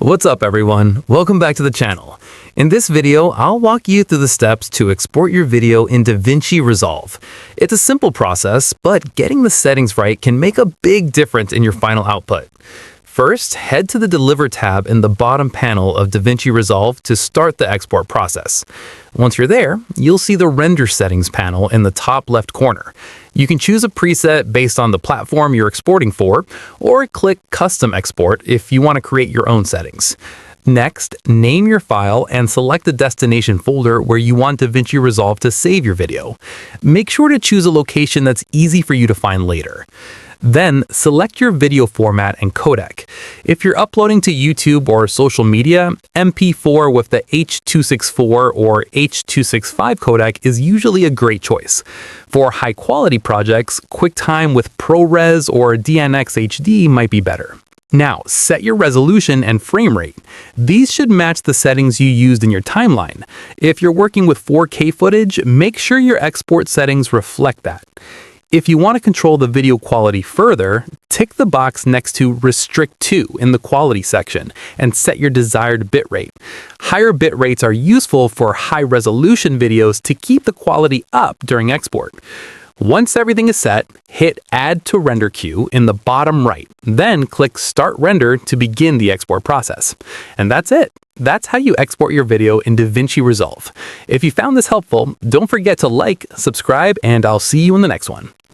What's up everyone? Welcome back to the channel. In this video, I'll walk you through the steps to export your video in DaVinci Resolve. It's a simple process, but getting the settings right can make a big difference in your final output. First, head to the Deliver tab in the bottom panel of DaVinci Resolve to start the export process. Once you're there, you'll see the Render Settings panel in the top left corner. You can choose a preset based on the platform you're exporting for, or click Custom Export if you want to create your own settings. Next, name your file and select the destination folder where you want DaVinci Resolve to save your video. Make sure to choose a location that's easy for you to find later. Then, select your video format and codec. If you're uploading to YouTube or social media, MP4 with the H.264 or H.265 codec is usually a great choice. For high-quality projects, QuickTime with ProRes or DNx HD might be better. Now, set your resolution and frame rate. These should match the settings you used in your timeline. If you're working with 4K footage, make sure your export settings reflect that. If you want to control the video quality further, tick the box next to Restrict to in the Quality section and set your desired bitrate. Higher bit rates are useful for high-resolution videos to keep the quality up during export. Once everything is set, hit Add to Render Queue in the bottom right, then click Start Render to begin the export process. And that's it. That's how you export your video in DaVinci Resolve. If you found this helpful, don't forget to like, subscribe, and I'll see you in the next one.